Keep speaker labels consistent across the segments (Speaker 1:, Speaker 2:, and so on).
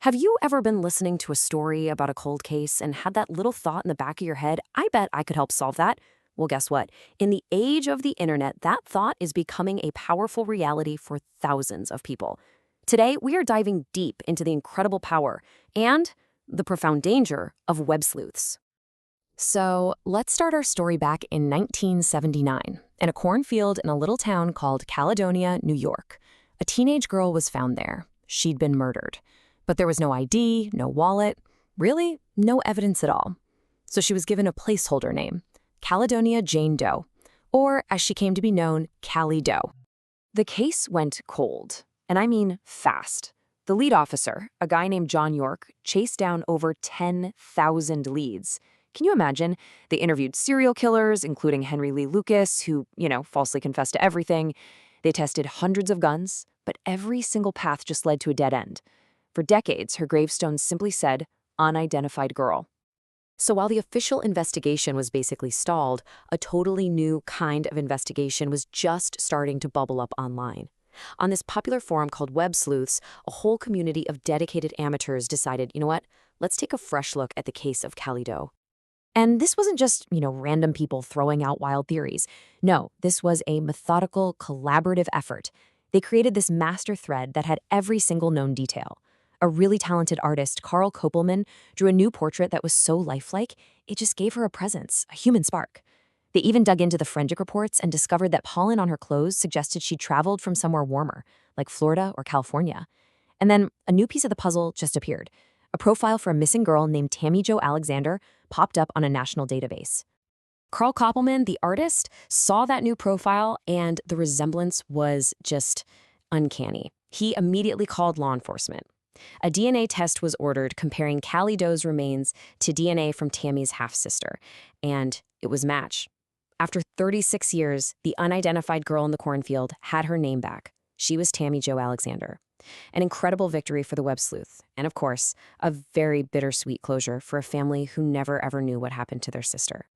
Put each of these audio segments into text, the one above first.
Speaker 1: Have you ever been listening to a story about a cold case and had that little thought in the back of your head, I bet I could help solve that? Well, guess what? In the age of the internet, that thought is becoming a powerful reality for thousands of people. Today, we are diving deep into the incredible power and the profound danger of web sleuths. So, let's start our story back in 1979, in a cornfield in a little town called Caledonia, New York. A teenage girl was found there. She'd been murdered. But there was no ID, no wallet, really no evidence at all. So she was given a placeholder name, Caledonia Jane Doe, or as she came to be known, Callie Doe. The case went cold, and I mean fast. The lead officer, a guy named John York, chased down over 10,000 leads. Can you imagine? They interviewed serial killers, including Henry Lee Lucas, who, falsely confessed to everything. They tested hundreds of guns, but every single path just led to a dead end. For decades, her gravestone simply said, unidentified girl. So while the official investigation was basically stalled, a totally new kind of investigation was just starting to bubble up online. On this popular forum called Web Sleuths, a whole community of dedicated amateurs decided, you know what, let's take a fresh look at the case of Callie Doe. And this wasn't just, random people throwing out wild theories. No, this was a methodical, collaborative effort. They created this master thread that had every single known detail. A really talented artist, Carl Kopelman, drew a new portrait that was so lifelike, it just gave her a presence, a human spark. They even dug into the forensic reports and discovered that pollen on her clothes suggested she'd traveled from somewhere warmer, like Florida or California. And then a new piece of the puzzle just appeared. A profile for a missing girl named Tammy Joe Alexander popped up on a national database. Carl Kopelman, the artist, saw that new profile, and the resemblance was just uncanny. He immediately called law enforcement. A DNA test was ordered comparing Callie Doe's remains to DNA from Tammy's half-sister, and it was match. After 36 years, the unidentified girl in the cornfield had her name back. She was Tammy Joe Alexander. An incredible victory for the web sleuth, and of course, a very bittersweet closure for a family who never ever knew what happened to their sister.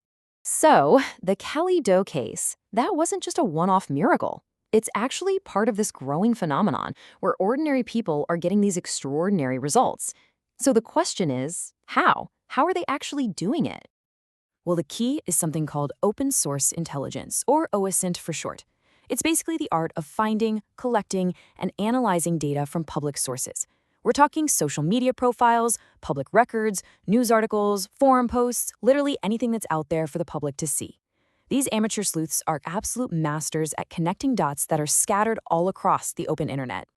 Speaker 1: So, the Callie Doe case, that wasn't just a one-off miracle. It's actually part of this growing phenomenon where ordinary people are getting these extraordinary results. So the question is, how? How are they actually doing it? Well, the key is something called open source intelligence, or OSINT for short. It's basically the art of finding, collecting, and analyzing data from public sources. We're talking social media profiles, public records, news articles, forum posts, literally anything that's out there for the public to see. These amateur sleuths are absolute masters at connecting dots that are scattered all across the open internet.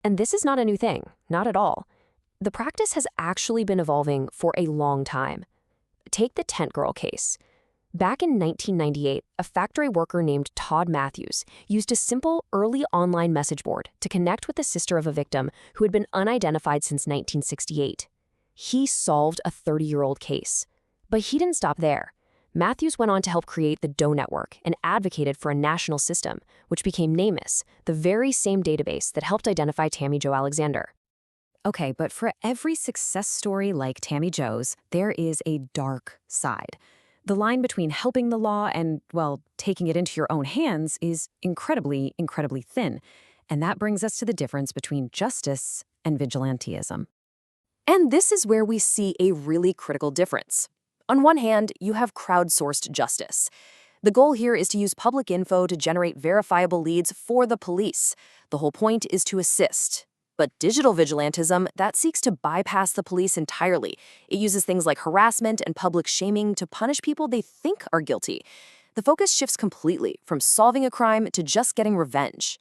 Speaker 1: And this is not a new thing, not at all. The practice has actually been evolving for a long time. Take the Tent Girl case. Back in 1998, a factory worker named Todd Matthews used a simple early online message board to connect with the sister of a victim who had been unidentified since 1968. He solved a 30-year-old case. But he didn't stop there. Matthews went on to help create the Doe Network and advocated for a national system, which became NamUs, the very same database that helped identify Tammy Joe Alexander. Okay, but for every success story like Tammy Joe's, there is a dark side. The line between helping the law and, taking it into your own hands is incredibly, incredibly thin. And that brings us to the difference between justice and vigilantism. And this is where we see a really critical difference. On one hand, you have crowdsourced justice. The goal here is to use public info to generate verifiable leads for the police. The whole point is to assist. But digital vigilantism, that seeks to bypass the police entirely. It uses things like harassment and public shaming to punish people they think are guilty. The focus shifts completely from solving a crime to just getting revenge.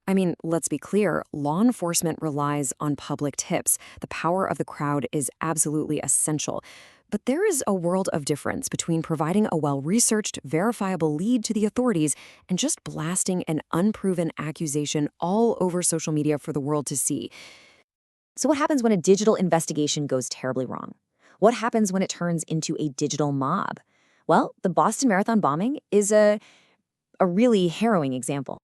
Speaker 1: I mean, let's be clear, law enforcement relies on public tips. The power of the crowd is absolutely essential. But there is a world of difference between providing a well-researched, verifiable lead to the authorities and just blasting an unproven accusation all over social media for the world to see. So what happens when a digital investigation goes terribly wrong? What happens when it turns into a digital mob? Well, the Boston Marathon bombing is a really harrowing example.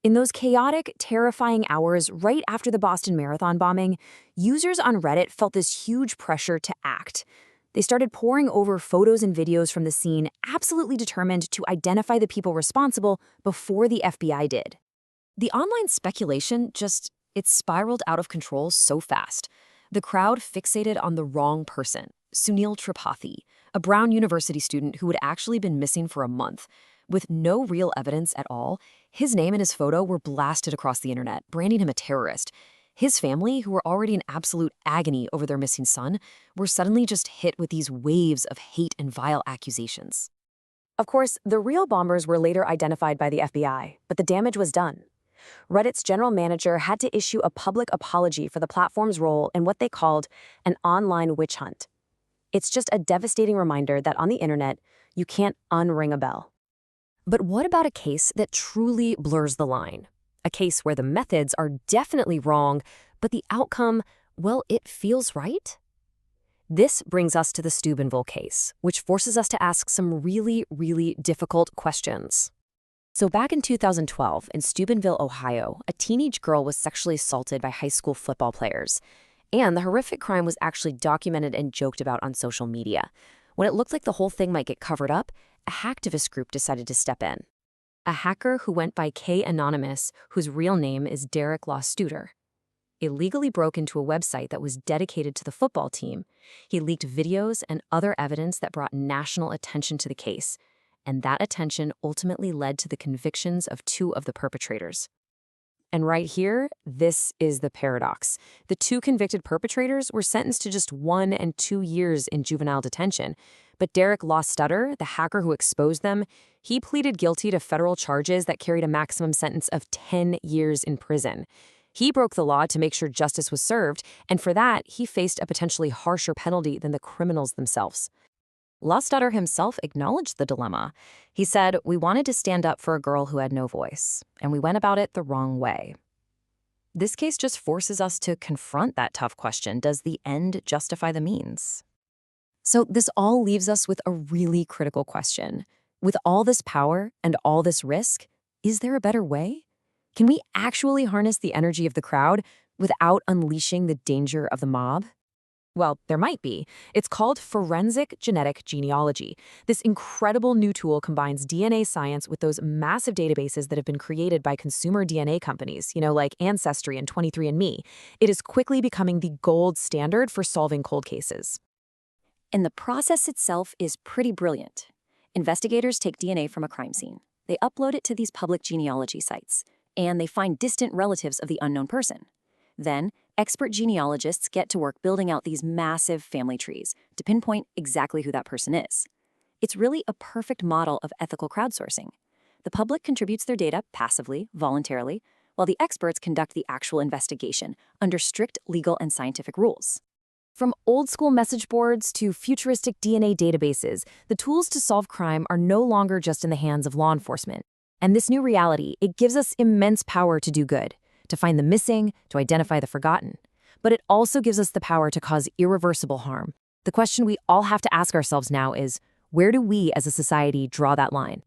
Speaker 1: In those chaotic, terrifying hours right after the Boston Marathon bombing, users on Reddit felt this huge pressure to act. They started poring over photos and videos from the scene, absolutely determined to identify the people responsible before the FBI did. The online speculation it spiraled out of control so fast. The crowd fixated on the wrong person, Sunil Tripathi, a Brown University student who had actually been missing for a month. With no real evidence at all, his name and his photo were blasted across the internet, branding him a terrorist. His family, who were already in absolute agony over their missing son, were suddenly just hit with these waves of hate and vile accusations. Of course, the real bombers were later identified by the FBI, but the damage was done. Reddit's general manager had to issue a public apology for the platform's role in what they called an online witch hunt. It's just a devastating reminder that on the internet, you can't unring a bell. But what about a case that truly blurs the line? A case where the methods are definitely wrong, but the outcome, well, it feels right? This brings us to the Steubenville case, which forces us to ask some really, really difficult questions. So back in 2012, in Steubenville, Ohio, a teenage girl was sexually assaulted by high school football players. And the horrific crime was actually documented and joked about on social media. When it looked like the whole thing might get covered up, a hacktivist group decided to step in. A hacker who went by K Anonymous, whose real name is Derek Lawstuder, illegally broke into a website that was dedicated to the football team. He leaked videos and other evidence that brought national attention to the case, and that attention ultimately led to the convictions of 2 of the perpetrators. And right here, this is the paradox. The 2 convicted perpetrators were sentenced to just 1 and 2 years in juvenile detention. But Derek Lawstuder, the hacker who exposed them, he pleaded guilty to federal charges that carried a maximum sentence of 10 years in prison. He broke the law to make sure justice was served, and for that, he faced a potentially harsher penalty than the criminals themselves. Lawstuder himself acknowledged the dilemma. He said, "We wanted to stand up for a girl who had no voice, and we went about it the wrong way." This case just forces us to confront that tough question: does the end justify the means? So this all leaves us with a really critical question. With all this power and all this risk, is there a better way? Can we actually harness the energy of the crowd without unleashing the danger of the mob? Well, there might be. It's called Forensic Genetic Genealogy. This incredible new tool combines DNA science with those massive databases that have been created by consumer DNA companies, like Ancestry and 23andMe. It is quickly becoming the gold standard for solving cold cases.
Speaker 2: And the process itself is pretty brilliant. Investigators take DNA from a crime scene. They upload it to these public genealogy sites, and they find distant relatives of the unknown person. Then, expert genealogists get to work building out these massive family trees to pinpoint exactly who that person is. It's really a perfect model of ethical crowdsourcing. The public contributes their data passively, voluntarily, while the experts conduct the actual investigation under strict legal and scientific rules. From old-school message boards to futuristic DNA databases, the tools to solve crime are no longer just in the hands of law enforcement. And this new reality, it gives us immense power to do good, to find the missing, to identify the forgotten. But it also gives us the power to cause irreversible harm. The question we all have to ask ourselves now is, where do we as a society draw that line?